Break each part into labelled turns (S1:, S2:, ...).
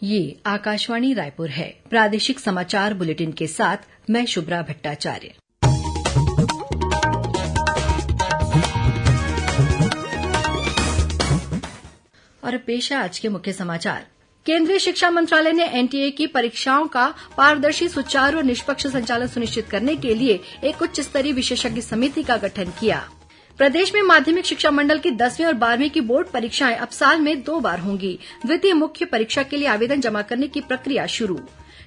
S1: ये आकाशवाणी रायपुर है। प्रादेशिक समाचार बुलेटिन के साथ मैं शुभ्रा भट्टाचार्य। और पेश है आज के मुख्य समाचार। केंद्रीय शिक्षा मंत्रालय ने एनटीए की परीक्षाओं का पारदर्शी, सुचारू और निष्पक्ष संचालन सुनिश्चित करने के लिए एक उच्च स्तरीय विशेषज्ञ समिति का गठन किया। प्रदेश में माध्यमिक शिक्षा मंडल की 10वीं और 12वीं की बोर्ड परीक्षाएं अब साल में 2 बार होंगी। द्वितीय मुख्य परीक्षा के लिए आवेदन जमा करने की प्रक्रिया शुरू।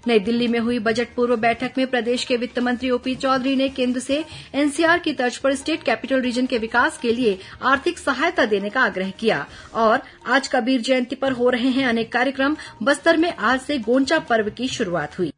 S1: नई दिल्ली में हुई बजट पूर्व बैठक में प्रदेश के वित्त मंत्री ओपी चौधरी ने केंद्र से एनसीआर की तर्ज पर स्टेट कैपिटल रीजन के विकास के लिए आर्थिक सहायता देने का आग्रह किया। और आज कबीर जयंती पर हो रहे हैं अनेक कार्यक्रम। बस्तर में आज से गोंचा पर्व की शुरुआत हुई।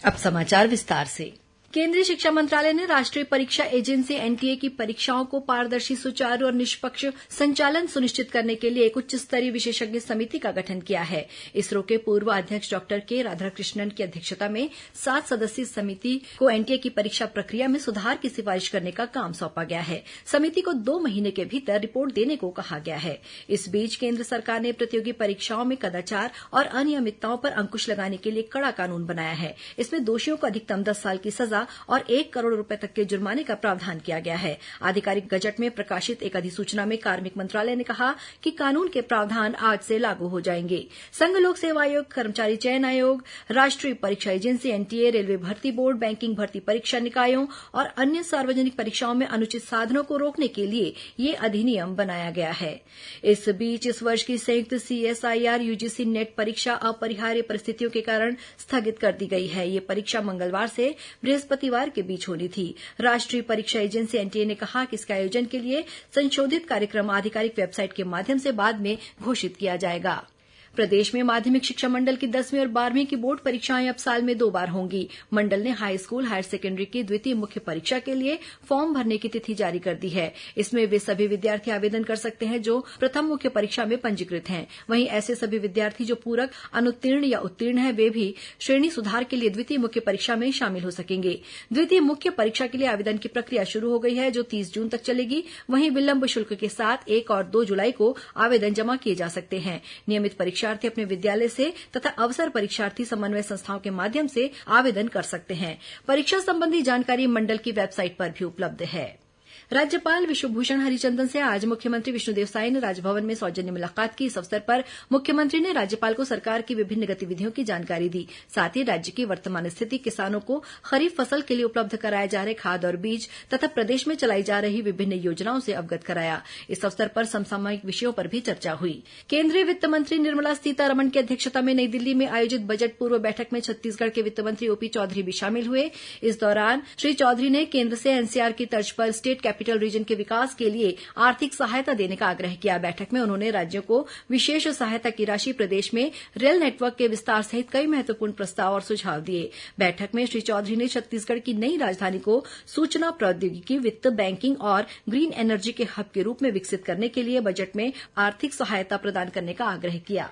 S1: अब समाचार विस्तार से। केंद्रीय शिक्षा मंत्रालय ने राष्ट्रीय परीक्षा एजेंसी एनटीए की परीक्षाओं को पारदर्शी, सुचारू और निष्पक्ष संचालन सुनिश्चित करने के लिए एक उच्च स्तरीय विशेषज्ञ समिति का गठन किया है। इसरो के पूर्व अध्यक्ष डॉक्टर के राधाकृष्णन की अध्यक्षता में 7 सदस्यीय समिति को एनटीए की परीक्षा प्रक्रिया में सुधार की सिफारिश करने का काम सौंपा गया है। समिति को 2 महीने के भीतर रिपोर्ट देने को कहा गया है। इस बीच केंद्र सरकार ने प्रतियोगी परीक्षाओं में कदाचार और अनियमितताओं पर अंकुश लगाने के लिए कड़ा कानून बनाया है। इसमें दोषियों को अधिकतम 10 साल की सजा और 1 करोड़ रुपए तक के जुर्माने का प्रावधान किया गया है। आधिकारिक गजट में प्रकाशित एक अधिसूचना में कार्मिक मंत्रालय ने कहा कि कानून के प्रावधान आज से लागू हो जाएंगे। संघ लोक सेवा आयोग, कर्मचारी चयन आयोग, राष्ट्रीय परीक्षा एजेंसी एनटीए, रेलवे भर्ती बोर्ड, बैंकिंग भर्ती परीक्षा निकायों और अन्य सार्वजनिक परीक्षाओं में अनुचित साधनों को रोकने के लिए ये अधिनियम बनाया गया है। इस बीच इस वर्ष की संयुक्त सीएसआईआर यूजीसी नेट परीक्षा अपरिहार्य परिस्थितियों के कारण स्थगित कर दी गई है। ये परीक्षा मंगलवार से बृहस्पतिवार के बीच होनी थी। राष्ट्रीय परीक्षा एजेंसी एनटीए ने कहा कि इसके आयोजन के लिए संशोधित कार्यक्रम आधिकारिक वेबसाइट के माध्यम से बाद में घोषित किया जाएगा। प्रदेश में माध्यमिक शिक्षा मंडल की 10वीं और 12वीं की बोर्ड परीक्षाएं अब साल में 2 बार होंगी। मंडल ने हाई स्कूल, हायर सेकेंडरी की द्वितीय मुख्य परीक्षा के लिए फॉर्म भरने की तिथि जारी कर दी है। इसमें वे सभी विद्यार्थी आवेदन कर सकते हैं जो प्रथम मुख्य परीक्षा में पंजीकृत हैं। वहीं ऐसे सभी विद्यार्थी जो पूरक, अनुत्तीर्ण या उत्तीर्ण हैं, वे भी श्रेणी सुधार के लिए द्वितीय मुख्य परीक्षा में शामिल हो सकेंगे। द्वितीय मुख्य परीक्षा के लिए आवेदन की प्रक्रिया शुरू हो गई है, जो 30 जून तक चलेगी। वहीं विलंब शुल्क के साथ 1 और 2 जुलाई को आवेदन जमा किए जा सकते हैं। नियमित परीक्षार्थी अपने विद्यालय से तथा अवसर परीक्षार्थी समन्वय संस्थाओं के माध्यम से आवेदन कर सकते हैं। परीक्षा संबंधी जानकारी मंडल की वेबसाइट पर भी उपलब्ध है। राज्यपाल विश्वभूषण हरिचंदन से आज मुख्यमंत्री विष्णुदेव साय ने राजभवन में सौजन्य मुलाकात की। इस अवसर पर मुख्यमंत्री ने राज्यपाल को सरकार की विभिन्न गतिविधियों की जानकारी दी। साथ ही राज्य की वर्तमान स्थिति, किसानों को खरीफ फसल के लिए उपलब्ध कराए जा रहे खाद और बीज तथा प्रदेश में चलाई जा रही विभिन्न योजनाओं से अवगत कराया। इस अवसर पर समसामयिक विषयों पर भी चर्चा हुई। केंद्रीय वित्त मंत्री निर्मला सीतारमण की अध्यक्षता में नई दिल्ली में आयोजित बजट पूर्व बैठक में छत्तीसगढ़ के वित्त मंत्री ओपी चौधरी भी शामिल हुए। इस दौरान श्री चौधरी ने केंद्र से एनसीआर की तर्ज पर स्टेट कैपिटल रीजन के विकास के लिए आर्थिक सहायता देने का आग्रह किया। बैठक में उन्होंने राज्यों को विशेष सहायता की राशि, प्रदेश में रेल नेटवर्क के विस्तार सहित कई महत्वपूर्ण प्रस्ताव और सुझाव दिए। बैठक में श्री चौधरी ने छत्तीसगढ़ की नई राजधानी को सूचना प्रौद्योगिकी, वित्त, बैंकिंग और ग्रीन एनर्जी के हब के रूप में विकसित करने के लिए बजट में आर्थिक सहायता प्रदान करने का आग्रह किया।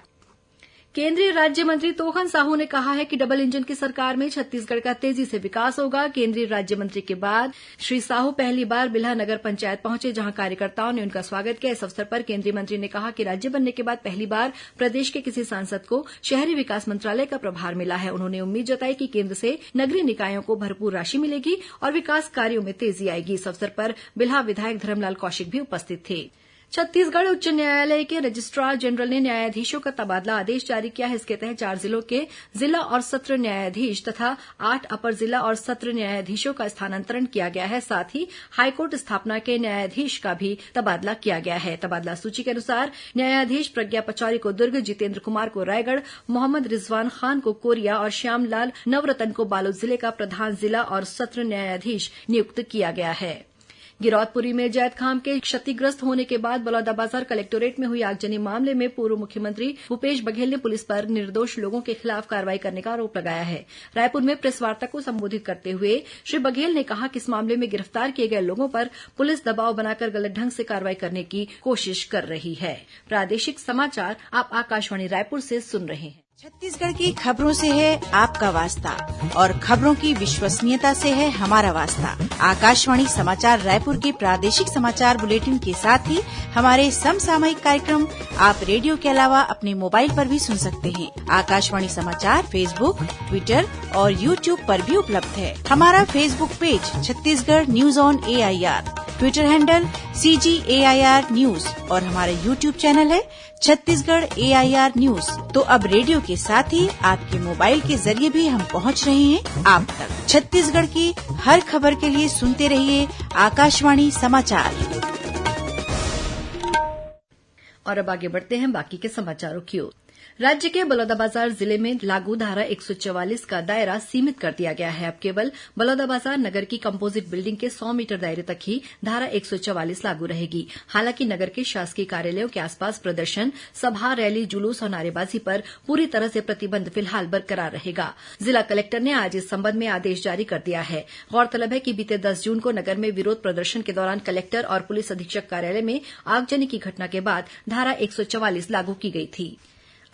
S1: केंद्रीय राज्य मंत्री तोहन साहू ने कहा है कि डबल इंजन की सरकार में छत्तीसगढ़ का तेजी से विकास होगा। केंद्रीय राज्य मंत्री के बाद श्री साहू पहली बार बिल्हा नगर पंचायत पहुंचे, जहां कार्यकर्ताओं ने उनका स्वागत किया। इस अवसर पर केंद्रीय मंत्री ने कहा कि राज्य बनने के बाद पहली बार प्रदेश के किसी सांसद को शहरी विकास मंत्रालय का प्रभार मिला है। उन्होंने उम्मीद जताई कि केंद्र से नगरीय निकायों को भरपूर राशि मिलेगी और विकास कार्यों में तेजी आएगी। इस अवसर पर बिल्हा विधायक धर्मलाल कौशिक भी उपस्थित थे। छत्तीसगढ़ उच्च न्यायालय के रजिस्ट्रार जनरल ने न्यायाधीशों का तबादला आदेश जारी किया है। इसके तहत 4 जिलों के जिला और सत्र न्यायाधीश तथा 8 अपर जिला और सत्र न्यायाधीशों का स्थानांतरण किया गया है। साथ ही हाईकोर्ट स्थापना के न्यायाधीश का भी तबादला किया गया है। तबादला सूची के अनुसार न्यायाधीश प्रज्ञा पचौरी को दुर्ग, जितेंद्र कुमार को रायगढ़, मोहम्मद रिजवान खान को कोरिया और श्यामलाल नवरतन को बालोद जिले का प्रधान जिला और सत्र न्यायाधीश नियुक्त किया गया है। गिरौदपुरी में जैत खाम के क्षतिग्रस्त होने के बाद बलौदाबाजार कलेक्टोरेट में हुई आगजनी मामले में पूर्व मुख्यमंत्री भूपेश बघेल ने पुलिस पर निर्दोष लोगों के खिलाफ कार्रवाई करने का आरोप लगाया है। रायपुर में प्रेस वार्ता को संबोधित करते हुए श्री बघेल ने कहा कि इस मामले में गिरफ्तार किए गए लोगों पर पुलिस दबाव बनाकर गलत ढंग से कार्रवाई करने की कोशिश कर रही है। प्रादेशिक समाचार आप आकाशवाणी रायपुर से सुन रहे हैं।
S2: छत्तीसगढ़ की खबरों से है आपका वास्ता और खबरों की विश्वसनीयता से है हमारा वास्ता। आकाशवाणी समाचार रायपुर के प्रादेशिक समाचार बुलेटिन के साथ ही हमारे समसामयिक कार्यक्रम आप रेडियो के अलावा अपने मोबाइल पर भी सुन सकते हैं। आकाशवाणी समाचार फेसबुक, ट्विटर और यूट्यूब पर भी उपलब्ध है। हमारा Facebook page Chhattisgarh news on AIR, Twitter handle CGAIR news और हमारा यूट्यूब चैनल है छत्तीसगढ़ AIR न्यूज। तो अब रेडियो के साथ ही आपके मोबाइल के जरिए भी हम पहुंच रहे हैं आप तक। छत्तीसगढ़ की हर खबर के लिए सुनते रहिए आकाशवाणी समाचार।
S1: और अब आगे बढ़ते हैं बाकी के समाचारों की ओर। राज्य के बलौदाबाजार जिले में लागू धारा 144 का दायरा सीमित कर दिया गया है। अब केवल बलौदाबाजार नगर की कंपोजिट बिल्डिंग के 100 मीटर दायरे तक ही धारा 144 लागू रहेगी। हालांकि नगर के शासकीय कार्यालयों के आसपास प्रदर्शन, सभा, रैली, जुलूस और नारेबाजी पर पूरी तरह से प्रतिबंध फिलहाल बरकरार रहेगा। जिला कलेक्टर ने आज इस संबंध में आदेश जारी कर दिया है। गौरतलब है कि बीते 10 जून को नगर में विरोध प्रदर्शन के दौरान कलेक्टर और पुलिस अधीक्षक कार्यालय में आगजनी की घटना के बाद धारा 144 लागू की गई थी।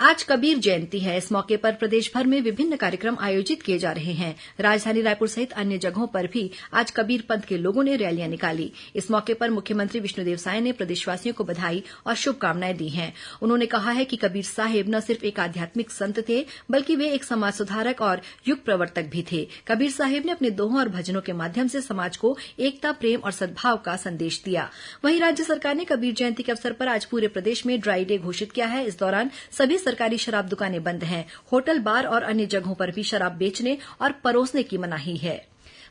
S1: आज कबीर जयंती है। इस मौके पर प्रदेश भर में विभिन्न कार्यक्रम आयोजित किए जा रहे हैं। राजधानी रायपुर सहित अन्य जगहों पर भी आज कबीर पंथ के लोगों ने रैलियां निकाली। इस मौके पर मुख्यमंत्री विष्णुदेव साय ने प्रदेशवासियों को बधाई और शुभकामनाएं दी हैं। उन्होंने कहा है कि कबीर साहिब न सिर्फ एक आध्यात्मिक संत थे, बल्कि वे एक समाज सुधारक और युग प्रवर्तक भी थे। कबीर साहिब ने अपने दोहों और भजनों के माध्यम से समाज को एकता, प्रेम और सद्भाव का संदेश दिया। वहीं राज्य सरकार ने कबीर जयंती के अवसर पर आज पूरे प्रदेश में ड्राई डे घोषित किया है। इस दौरान सभी सरकारी शराब दुकानें बंद हैं। होटल, बार और अन्य जगहों पर भी शराब बेचने और परोसने की मनाही है।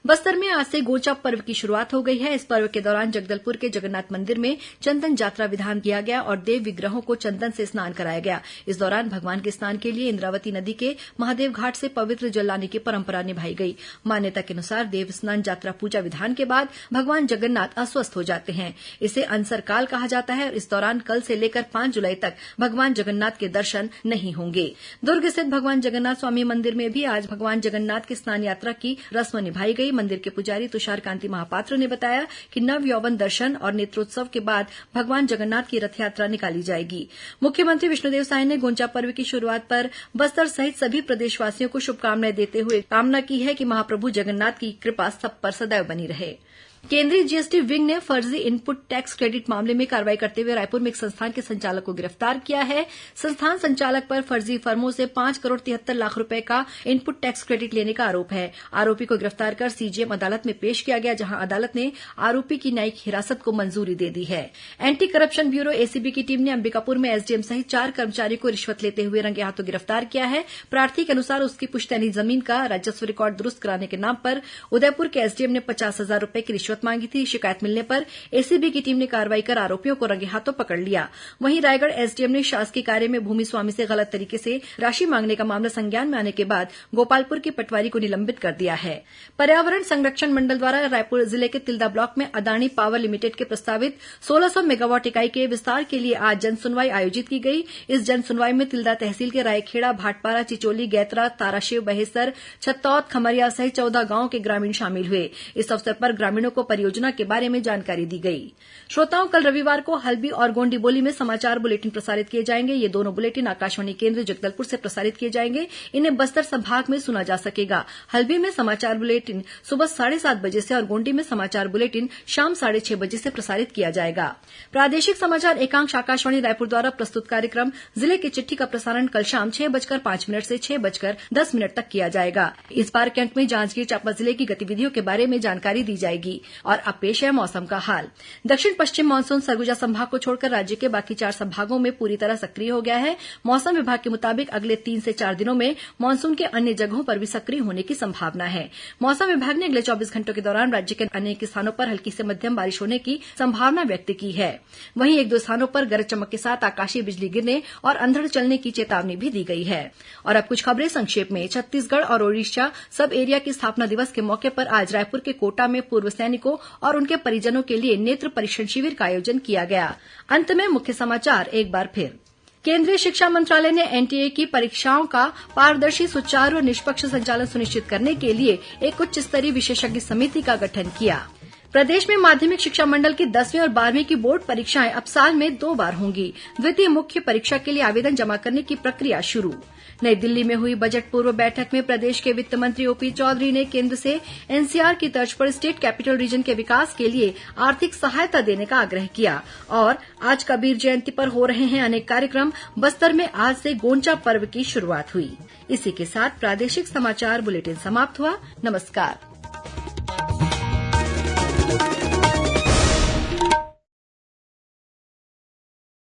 S1: बस्तर में आज से गोचा पर्व की शुरुआत हो गई है। इस पर्व के दौरान जगदलपुर के जगन्नाथ मंदिर में चंदन यात्रा विधान किया गया और देव विग्रहों को चंदन से स्नान कराया गया। इस दौरान भगवान के स्नान के लिए इंद्रावती नदी के महादेव घाट से पवित्र जल लाने की परंपरा निभाई गई। मान्यता के अनुसार देव स्नान यात्रा पूजा विधान के बाद भगवान जगन्नाथ अस्वस्थ हो जाते हैं। इसे अनसर काल कहा जाता है और इस दौरान कल से लेकर 5 जुलाई तक भगवान जगन्नाथ के दर्शन नहीं होंगे। दुर्ग स्थित भगवान जगन्नाथ स्वामी मंदिर में भी आज भगवान जगन्नाथ की स्नान यात्रा की रस्म निभाई गई। मंदिर के पुजारी तुषार कांति महापात्र ने बताया कि नव यौवन दर्शन और नेत्रोत्सव के बाद भगवान जगन्नाथ की रथ यात्रा निकाली जाएगी। मुख्यमंत्री विष्णुदेव साय ने गोंचा पर्व की शुरुआत पर बस्तर सहित सभी प्रदेशवासियों को शुभकामनाएं देते हुए कामना की है कि महाप्रभु जगन्नाथ की कृपा सब पर सदैव बनी रहे। केंद्रीय जीएसटी विंग ने फर्जी इनपुट टैक्स क्रेडिट मामले में कार्रवाई करते हुए रायपुर में एक संस्थान के संचालक को गिरफ्तार किया है। संस्थान संचालक पर फर्जी फर्मों से 5 करोड़ 73 लाख रुपए का इनपुट टैक्स क्रेडिट लेने का आरोप है। आरोपी को गिरफ्तार कर सीजीएम अदालत में पेश किया गया, जहां अदालत ने आरोपी की न्यायिक हिरासत को मंजूरी दे दी है। एंटी करप्शन ब्यूरो एसीबी की टीम ने अंबिकापुर में एसडीएम सहित 4 कर्मचारियों को रिश्वत लेते हुए रंगे हाथों गिरफ्तार किया है। प्रार्थी के अनुसार उसकी पुश्तैनी जमीन का राजस्व रिकॉर्ड दुरुस्त कराने के नाम पर उदयपुर के एसडीएम ने 50,000 रुपए की रिश्वत मांगी थी। शिकायत मिलने पर एसीबी की टीम ने कार्रवाई कर आरोपियों को रंगे हाथों पकड़ लिया। वहीं रायगढ़ एसडीएम ने शासकीय कार्य में भूमि स्वामी से गलत तरीके से राशि मांगने का मामला संज्ञान में आने के बाद गोपालपुर के पटवारी को निलंबित कर दिया है। पर्यावरण संरक्षण मंडल द्वारा रायपुर जिले के तिल्दा ब्लॉक में अदानी पावर लिमिटेड के प्रस्तावित 1600 मेगावाट इकाई के विस्तार के लिए आज जनसुनवाई आयोजित की गई। इस जनसुनवाई में तिल्दा तहसील के रायखेड़ा, भाटपारा, चिचोली, गैतरा, ताराशिव, बहेसर, छत्तौत, खमरिया सहित 14 गांवों के ग्रामीण शामिल हुए। इस अवसर पर ग्रामीणों को परियोजना के बारे में जानकारी दी गई। श्रोताओं, कल रविवार को हल्बी और गोंडी बोली में समाचार बुलेटिन प्रसारित किए जाएंगे। ये दोनों बुलेटिन आकाशवाणी केंद्र जगदलपुर से प्रसारित किए जाएंगे। इन्हें बस्तर संभाग में सुना जा सकेगा। हल्बी में समाचार बुलेटिन सुबह 7:30 बजे से और गोंडी में समाचार बुलेटिन शाम 6:30 बजे से प्रसारित किया जाएगा। प्रादेशिक समाचार एकांश आकाशवाणी रायपुर द्वारा प्रस्तुत कार्यक्रम जिले की चिट्ठी का प्रसारण कल शाम 6:05 से 6:10 तक किया जाएगा। इस बार के अंक में जांजगीर चांपा जिले की गतिविधियों के बारे में जानकारी दी जाएगी। और अब पेश है मौसम का हाल। दक्षिण पश्चिम मानसून सरगुजा संभाग को छोड़कर राज्य के बाकी 4 संभागों में पूरी तरह सक्रिय हो गया है। मौसम विभाग के मुताबिक अगले 3 से 4 दिनों में मानसून के अन्य जगहों पर भी सक्रिय होने की संभावना है। मौसम विभाग ने अगले 24 घंटों के दौरान राज्य के अनेक स्थानों पर हल्की से मध्यम बारिश होने की संभावना व्यक्त की है। वहीं 1-2 स्थानों पर गरज चमक के साथ आकाशीय बिजली गिरने और अंधड़ चलने की चेतावनी भी दी गई है। और अब कुछ खबरें संक्षेप में। छत्तीसगढ़ और ओडिशा सब एरिया की स्थापना दिवस के मौके पर आज रायपुर के कोटा में पूर्व सैनिकों और उनके परिजनों के लिए नेत्र परीक्षण शिविर का आयोजन किया गया। अंत में मुख्य समाचार एक बार फिर। केंद्रीय शिक्षा मंत्रालय ने एनटीए की परीक्षाओं का पारदर्शी, सुचारू और निष्पक्ष संचालन सुनिश्चित करने के लिए एक उच्च स्तरीय विशेषज्ञ समिति का गठन किया। प्रदेश में माध्यमिक शिक्षा मंडल की 10वीं और 12वीं की बोर्ड परीक्षाएं अब साल में 2 बार होंगी। द्वितीय मुख्य परीक्षा के लिए आवेदन जमा करने की प्रक्रिया शुरू। नई दिल्ली में हुई बजट पूर्व बैठक में प्रदेश के वित्त मंत्री ओपी चौधरी ने केंद्र से एनसीआर की तर्ज पर स्टेट कैपिटल रीजन के विकास के लिए आर्थिक सहायता देने का आग्रह किया। और आज कबीर जयंती पर हो रहे हैं अनेक कार्यक्रम। बस्तर में आज से गोंचा पर्व की शुरुआत हुई। इसी के साथ प्रादेशिक समाचार बुलेटिन समाप्त हुआ। नमस्कार।